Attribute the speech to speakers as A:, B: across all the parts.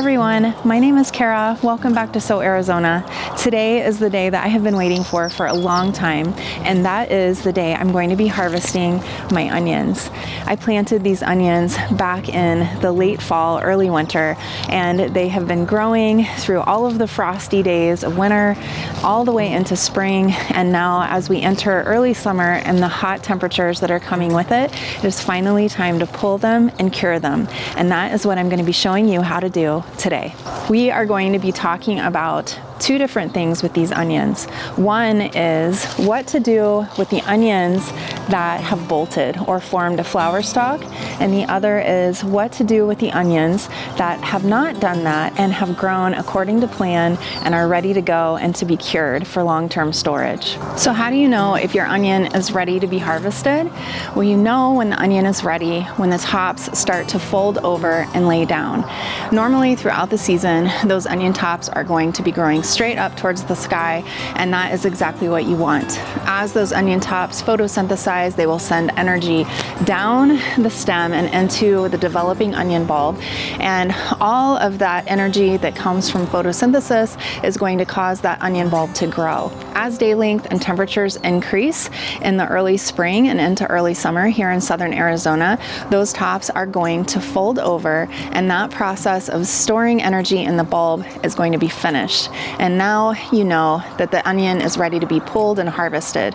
A: everyone, my name is Kara. Welcome back to So Arizona. Today is the day that I have been waiting for a long time, and that is the day I'm going to be harvesting my onions. I planted these onions back in the late fall, early winter, and they have been growing through all of the frosty days of winter, all the way into spring, and now as we enter early summer and the hot temperatures that are coming with it, it is finally time to pull them and cure them, and that is what I'm going to be showing you how to do today. We are going to be talking about two different things with these onions. One is what to do with the onions that have bolted or formed a flower stalk, and the other is what to do with the onions that have not done that and have grown according to plan and are ready to go and to be cured for long-term storage. So how do you know if your onion is ready to be harvested? Well, you know when the onion is ready when the tops start to fold over and lay down. Normally throughout the season, those onion tops are going to be growing straight up towards the sky, and that is exactly what you want. As those onion tops photosynthesize, they will send energy down the stem and into the developing onion bulb, and all of that energy that comes from photosynthesis is going to cause that onion bulb to grow. As day length and temperatures increase in the early spring and into early summer here in southern Arizona, those tops are going to fold over, and that process of storing energy in the bulb is going to be finished. And now you know that the onion is ready to be pulled and harvested.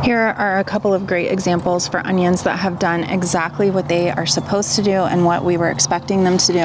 A: Here are a couple of great examples for onions that have done exactly what they are supposed to do and what we were expecting them to do,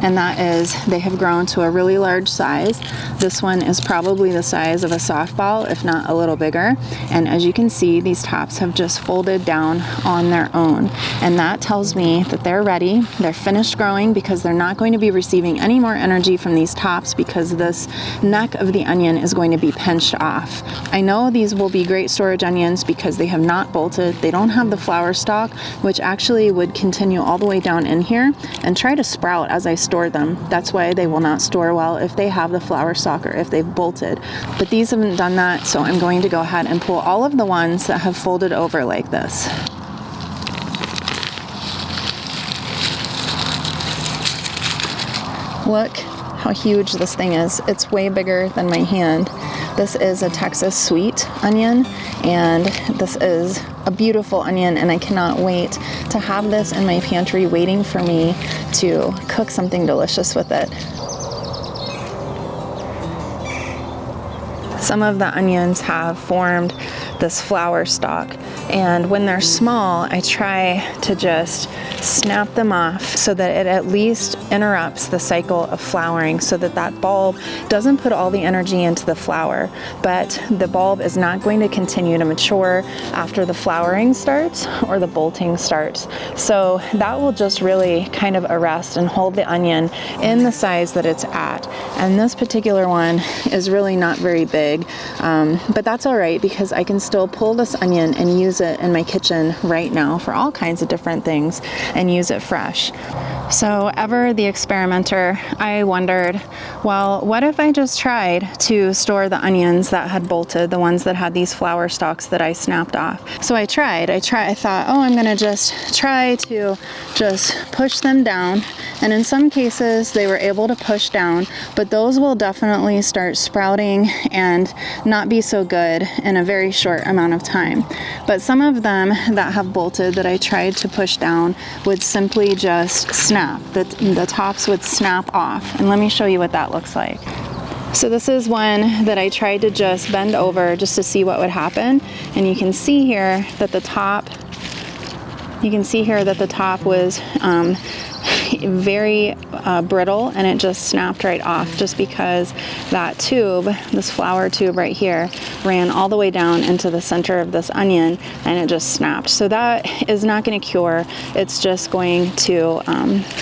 A: and that is they have grown to a really large size. This one is probably the size of a softball, if not a little bigger, and as you can see, these tops have just folded down on their own, and that tells me that they're ready. They're finished growing because they're not going to be receiving any more energy from these tops because this neck of the onion is going to be pinched off. I know these will be great storage onions because they have not bolted. They don't have the flower stalk, which actually would continue all the way down in here and try to sprout as I store them. That's why they will not store well if they have the flower stalk or if they've bolted. But these haven't done that, so I'm going to go ahead and pull all of the ones that have folded over like this. Look how huge this thing is. It's way bigger than my hand. This is a Texas sweet onion, and this is a beautiful onion, and I cannot wait to have this in my pantry waiting for me to cook something delicious with it. Some of the onions have formed this flower stalk, and when they're small, I try to just snap them off so that it at least interrupts the cycle of flowering, so that that bulb doesn't put all the energy into the flower, but the bulb is not going to continue to mature after the flowering starts or the bolting starts. So that will just really kind of arrest and hold the onion in the size that it's at. And this particular one is really not very big, but that's all right because I can still pull this onion and use it in my kitchen right now for all kinds of different things and use it fresh. So ever the experimenter, I wondered, well, what if I just tried to store the onions that had bolted, the ones that had these flower stalks that I snapped off? So I thought, oh, I'm gonna just try to just push them down. And in some cases they were able to push down, but those will definitely start sprouting and not be so good in a very short amount of time. But some of them that have bolted that I tried to push down would simply just snap. The tops would snap off. And let me show you what that looks like. So this is one that I tried to just bend over just to see what would happen. And you can see here that the top was very brittle, and it just snapped right off just because that tube, this flower tube right here, ran all the way down into the center of this onion, and it just snapped. So that is not going to cure. It's just going to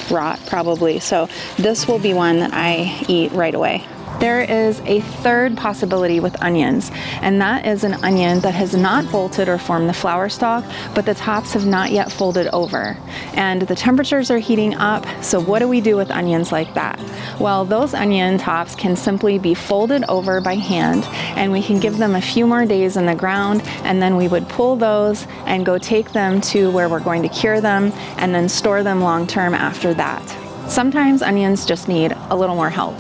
A: rot probably. So this will be one that I eat right away. There is a third possibility with onions, and that is an onion that has not bolted or formed the flower stalk, but the tops have not yet folded over. And the temperatures are heating up, so what do we do with onions like that? Well, those onion tops can simply be folded over by hand, and we can give them a few more days in the ground, and then we would pull those and go take them to where we're going to cure them and then store them long term after that. Sometimes onions just need a little more help.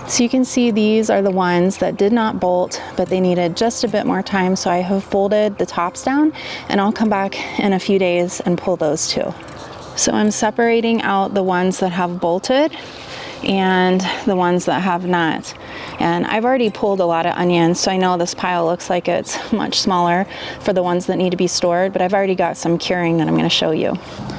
A: So you can see these are the ones that did not bolt, but they needed just a bit more time. So I have folded the tops down, and I'll come back in a few days and pull those too. So I'm separating out the ones that have bolted and the ones that have not. And I've already pulled a lot of onions, so I know this pile looks like it's much smaller for the ones that need to be stored, but I've already got some curing that I'm going to show you.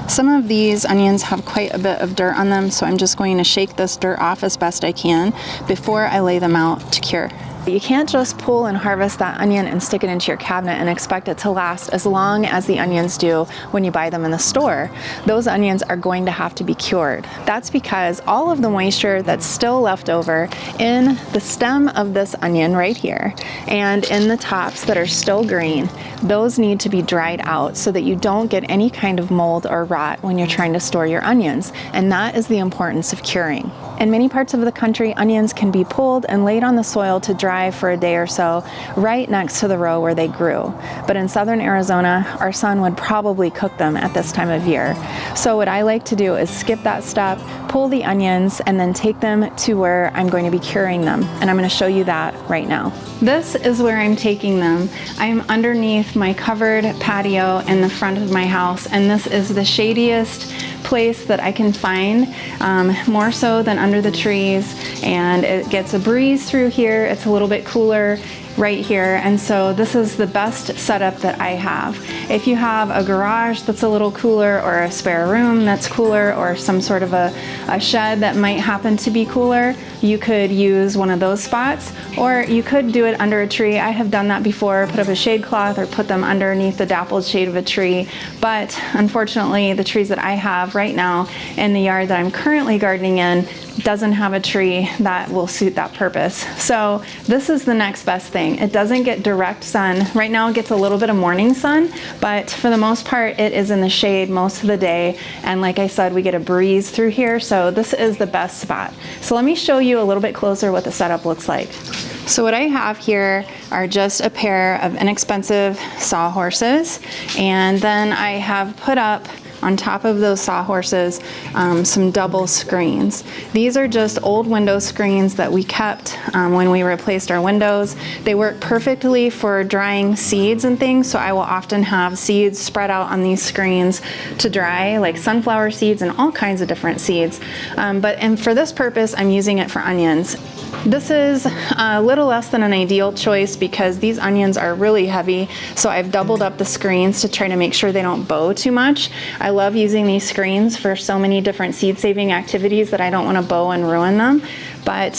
A: Some of these onions have quite a bit of dirt on them, so I'm just going to shake this dirt off as best I can before I lay them out to cure. You can't just pull and harvest that onion and stick it into your cabinet and expect it to last as long as the onions do when you buy them in the store. Those onions are going to have to be cured. That's because all of the moisture that's still left over in the stem of this onion right here and in the tops that are still green, those need to be dried out so that you don't get any kind of mold or rot when you're trying to store your onions. And that is the importance of curing. In many parts of the country, onions can be pulled and laid on the soil to dry for a day or so right next to the row where they grew. But in southern Arizona, our son would probably cook them at this time of year. So what I like to do is skip that step, pull the onions, and then take them to where I'm going to be curing them. And I'm going to show you that right now. This is where I'm taking them. I'm underneath my covered patio in the front of my house, and this is the shadiest place that I can find, more so than under the trees, and it gets a breeze through here. It's a little bit cooler right here, and so this is the best setup that I have. If you have a garage that's a little cooler, or a spare room that's cooler, or some sort of a shed that might happen to be cooler, you could use one of those spots, or you could do it under a tree. I have done that before, put up a shade cloth or put them underneath the dappled shade of a tree, but unfortunately the trees that I have right now in the yard that I'm currently gardening in doesn't have a tree that will suit that purpose. So this is the next best thing. It doesn't get direct sun. Right now it gets a little bit of morning sun, but for the most part it is in the shade most of the day, and like I said, we get a breeze through here, so this is the best spot. So let me show you a little bit closer what the setup looks like. So what I have here are just a pair of inexpensive sawhorses, and then I have put up on top of those sawhorses some double screens. These are just old window screens that we kept when we replaced our windows. They work perfectly for drying seeds and things, so I will often have seeds spread out on these screens to dry, like sunflower seeds and all kinds of different seeds. And for this purpose, I'm using it for onions. This is a little less than an ideal choice because these onions are really heavy, so I've doubled up the screens to try to make sure they don't bow too much. I love using these screens for so many different seed-saving activities that I don't want to bow and ruin them, but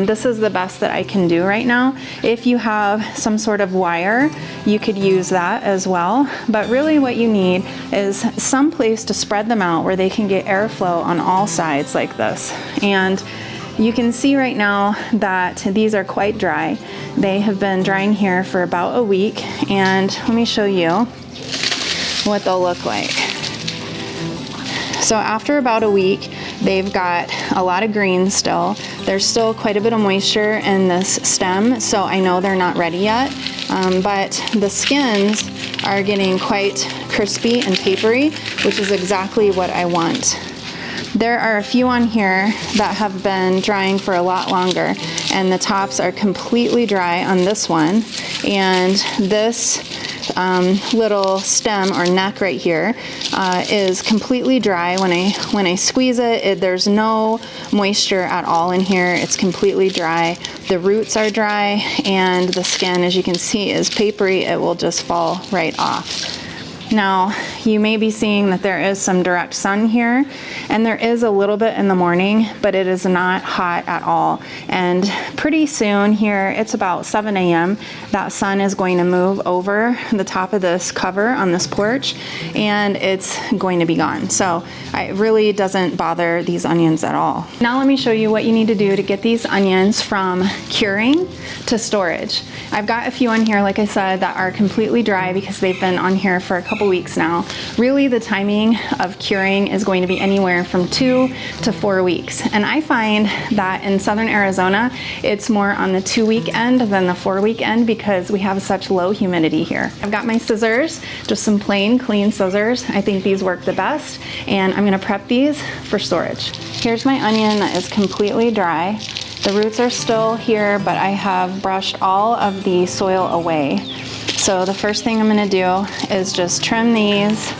A: this is the best that I can do right now. If you have some sort of wire, you could use that as well, but really what you need is some place to spread them out where they can get airflow on all sides like this. And you can see right now that these are quite dry. They have been drying here for about a week, and let me show you what they'll look like. So after about a week, they've got a lot of green still. There's still quite a bit of moisture in this stem, so I know they're not ready yet, but the skins are getting quite crispy and papery, which is exactly what I want. There are a few on here that have been drying for a lot longer, and the tops are completely dry on this one, and this little stem or neck right here is completely dry. When I squeeze it, there's no moisture at all in here. It's completely dry. The roots are dry, and the skin, as you can see, is papery. It will just fall right off. Now, you may be seeing that there is some direct sun here, and there is a little bit in the morning, but it is not hot at all. And pretty soon here, it's about 7 a.m., that sun is going to move over the top of this cover on this porch, and it's going to be gone. So it really doesn't bother these onions at all. Now let me show you what you need to do to get these onions from curing to storage. I've got a few on here, like I said, that are completely dry because they've been on here for a couple couple weeks now. Really, the timing of curing is going to be anywhere from 2 to 4 weeks. And I find that in southern Arizona, it's more on the 2-week end than the 4-week end because we have such low humidity here. I've got my scissors, just some plain clean scissors. I think these work the best, and I'm gonna prep these for storage. Here's my onion that is completely dry. The roots are still here, but I have brushed all of the soil away. So the first thing I'm gonna do is just trim these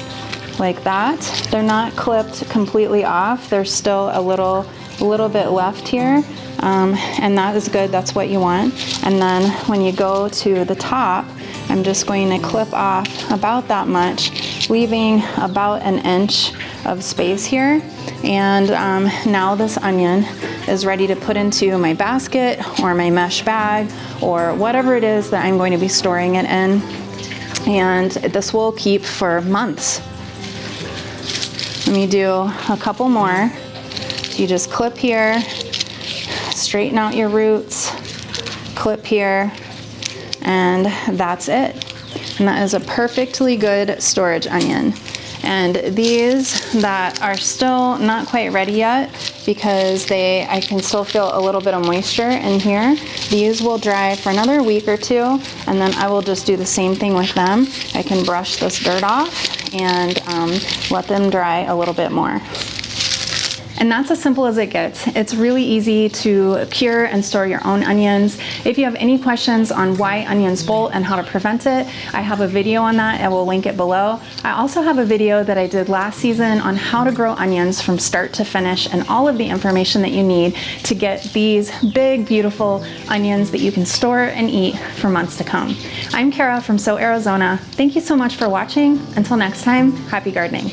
A: like that. They're not clipped completely off. There's still a little bit left here, and that is good, that's what you want. And then when you go to the top, I'm just going to clip off about that much, leaving about an inch of space here. And now this onion is ready to put into my basket or my mesh bag or whatever it is that I'm going to be storing it in. And this will keep for months. Let me do a couple more. So you just clip here, straighten out your roots, clip here, and that's it. And that is a perfectly good storage onion. And these that are still not quite ready yet, because I can still feel a little bit of moisture in here, these will dry for another week or two, and then I will just do the same thing with them. I can brush this dirt off and let them dry a little bit more. And that's as simple as it gets. It's really easy to cure and store your own onions. If you have any questions on why onions bolt and how to prevent it, I have a video on that. I will link it below. I also have a video that I did last season on how to grow onions from start to finish and all of the information that you need to get these big, beautiful onions that you can store and eat for months to come. I'm Kara from So Arizona. Thank you so much for watching. Until next time, happy gardening.